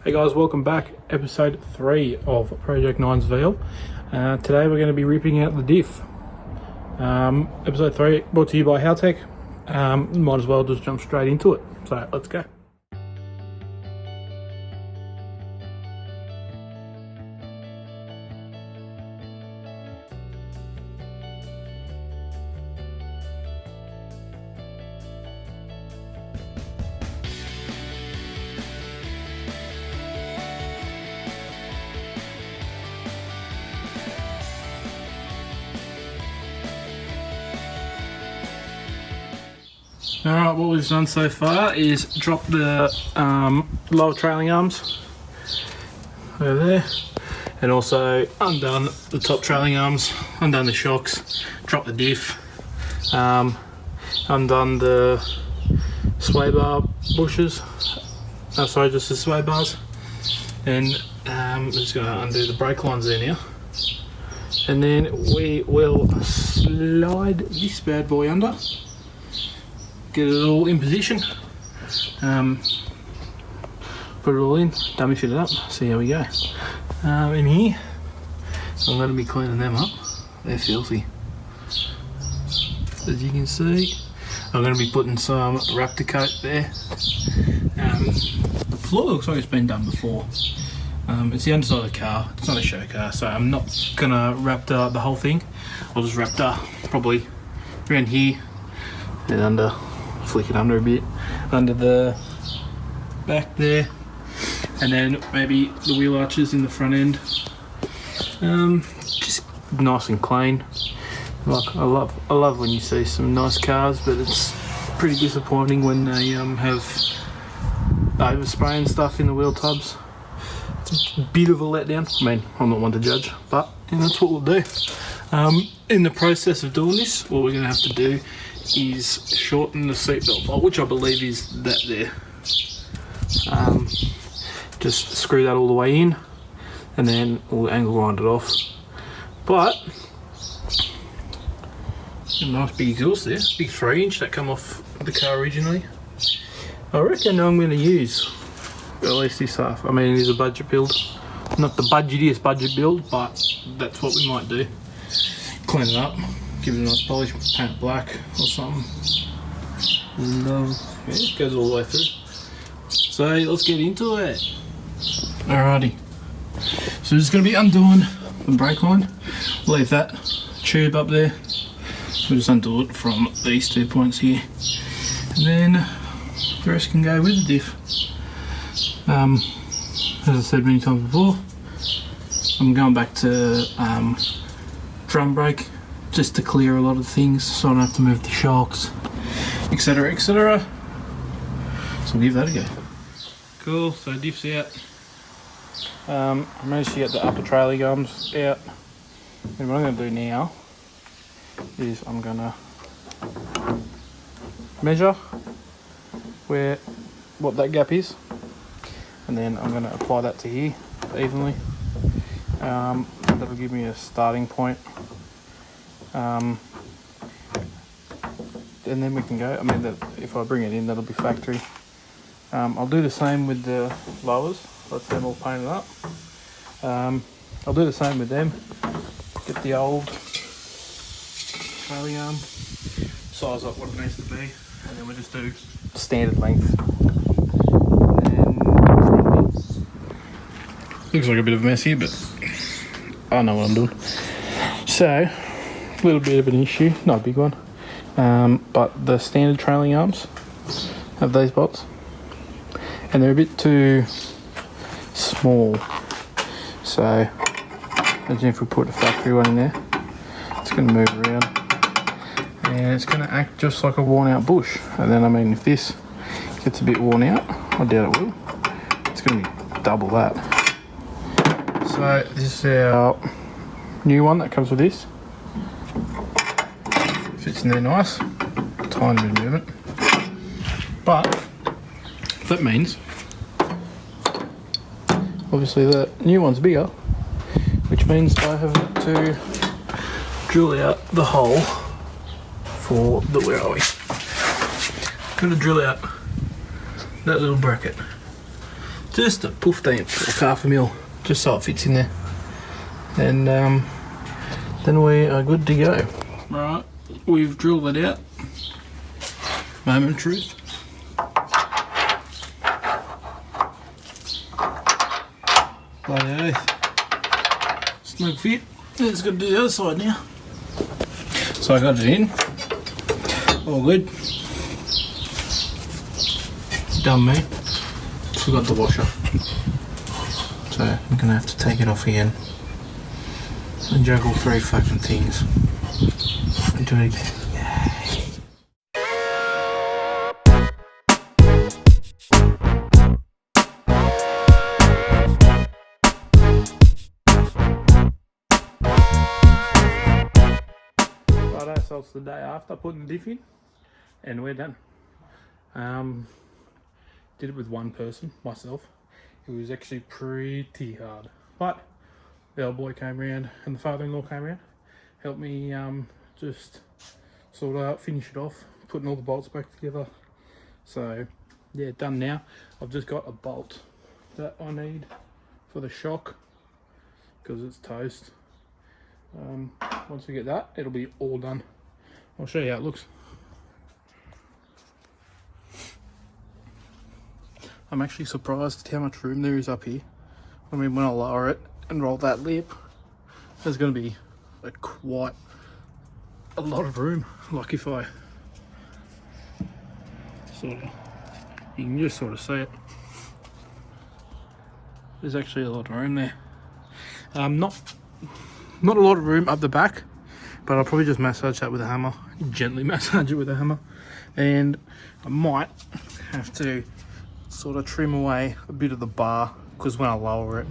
Hey guys, welcome back. Episode 3 of Project 9's Veal. Today we're going to be ripping out the diff. Episode 3 brought to you by Howtech. Might as well just jump straight into it. So let's go. Alright, what we've done so far is drop the lower trailing arms over there, and also undone the top trailing arms, undone the shocks, drop the diff, undone the sway bar bushes, just the sway bars, and I'm just going to undo the brake lines there now, and then we will slide this bad boy under. Get it all in position, put it all in, dummy fit it up, see how we go. In here, I'm going to be cleaning them up, they're filthy. As you can see, I'm going to be putting some Raptor coat there. The floor looks like it's been done before. It's the underside of the car, it's not a show car, so I'm not going to Raptor the whole thing. I'll just Raptor probably around here and under. Flick it under a bit, under the back there, and then maybe the wheel arches in the front end. Just nice and clean. Like I love when you see some nice cars, but it's pretty disappointing when they have overspray and stuff in the wheel tubs. It's a bit of a letdown. I mean, I'm not one to judge, but that's what we'll do. In the process of doing this, what we're going to have to do is shorten the seatbelt bolt, which I believe is that there. Just screw that all the way in, and then we'll angle grind it off. But a nice big exhaust there, big 3-inch that come off the car originally. I reckon I'm going to use at least this half. I mean, it is a budget build, not the budgetiest budget build, but that's what we might do. Clean it up, give it a nice polish, paint it black or something. And yeah, it goes all the way through. So let's get into it. Alrighty. So just going to be undoing the brake line. Leave that tube up there. We'll just undo it from these 2 points here. And then the rest can go with the diff. As I said many times before, I'm going back to drum brake just to clear a lot of things so I don't have to move the shocks, etc, etc. So we'll give that a go. Cool, so diff's out. I managed to get the upper trailing arms out, and what I'm going to do now is I'm going to measure what that gap is, and then I'm going to apply that to here evenly. That'll give me a starting point, and then we can go. I mean, if I bring it in, that'll be factory. I'll do the same with the lowers. Let them all painted up. I'll do the same with them. Get the old trailing arm, size up what it needs to be, and then we'll just do standard length. Looks like a bit of a mess here, but I know what I'm doing. So, a little bit of an issue, not a big one, but the standard trailing arms have these bolts, and they're a bit too small. So, imagine if we put a factory one in there, it's going to move around, and it's going to act just like a worn out bush. And then, I mean, if this gets a bit worn out, I doubt it will, it's going to be double that. So this is our new one that comes with this. Fits in there nice, tiny bit of movement. But that means obviously the new one's bigger, which means I have to drill out the hole for the, where are we? Gonna drill out that little bracket. Just a poof damp, like half a mil, just so it fits in there. And then we are good to go. Right, we've drilled it out. Moment of truth. Bloody oath. Snug fit. Let's go to the other side now. So I got it in. All good. Done me. Forgot the washer. So I'm gonna have to take it off again. And juggle 3 fucking things. And do it again. Righto, so it's the day after putting the diff in, and we're done. Did it with one person, myself. It was actually pretty hard, but the old boy came around and the father-in-law came around, helped me just sort out, finish it off, putting all the bolts back together. So yeah, done now. I've just got a bolt that I need for the shock because it's toast. Once we get that, it'll be all done. I'll show you how it looks. I'm actually surprised at how much room there is up here. I mean, when I lower it and roll that lip, there's going to be like quite a lot of room. Like if I sort of, you can just sort of see it. There's actually a lot of room there. Not a lot of room up the back, but I'll probably just massage that with a hammer, gently massage it with a hammer, and I might have to sort of trim away a bit of the bar, because when I lower it,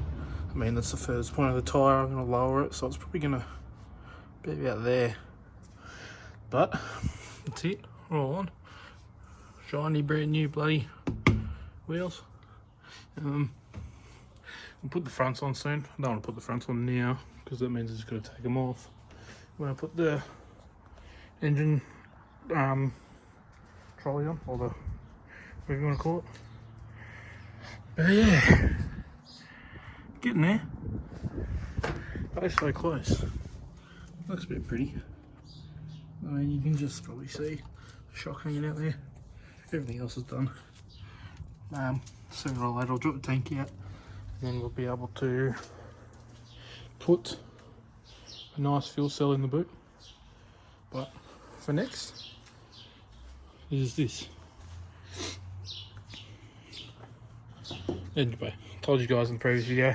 I mean that's the furthest point of the tyre, I'm going to lower it, so it's probably going to be about there. But that's it, all on. Shiny brand new bloody wheels. We'll put the fronts on soon. I don't want to put the fronts on now because that means I'm just going to take them off. When I put the engine trolley on, or the whatever you want to call it. But yeah, getting there. Both so close. Looks a bit pretty. I mean, you can just probably see the shock hanging out there. Everything else is done. Sooner or later I'll drop the tank out, and then we'll be able to put a nice fuel cell in the boot. But for next is this. Anyway, told you guys in the previous video,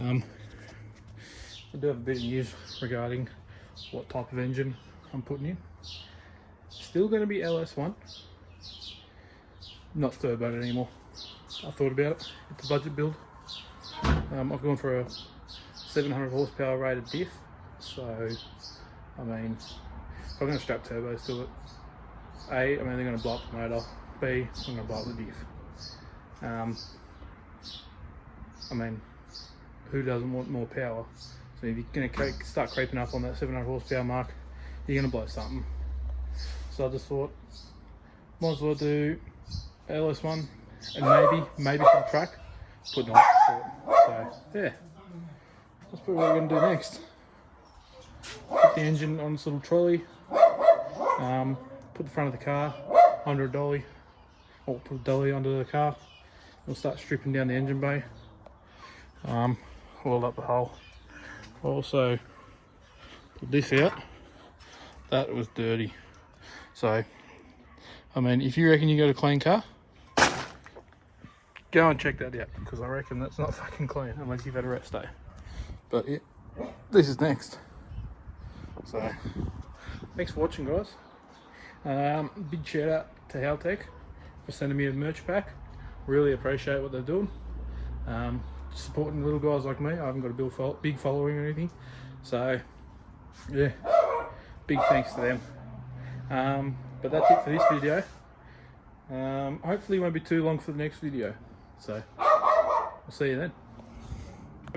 I do have a bit of news regarding what type of engine I'm putting in. Still going to be LS1, not turbo anymore. I thought about it. It's a budget build. I've gone for a 700 horsepower rated diff, so I mean, if I'm going to strap turbos to it, A, I'm either going to blow up the motor, B, I'm going to blow up the diff. I mean, who doesn't want more power? So if you're going to start creeping up on that 700 horsepower mark, you're going to blow something. So I just thought, might as well do LS1, and maybe for the track, put an option for it. So yeah, that's probably what we're going to do next. Put the engine on this little trolley, put the front of the car under a dolly, or put a dolly under the car. We'll start stripping down the engine bay, oil up the hull. Also put this out. That was dirty. So, I mean, if you reckon you got a clean car, go and check that out, because I reckon that's not fucking clean unless you've had a rest day. But yeah, this is next. So, thanks for watching, guys. Big shout out to Haltech for sending me a merch pack. Really appreciate what they're doing. Supporting little guys like me. I haven't got a big following or anything, so yeah, big thanks to them. But that's it for this video. Hopefully it won't be too long for the next video, so I'll see you then.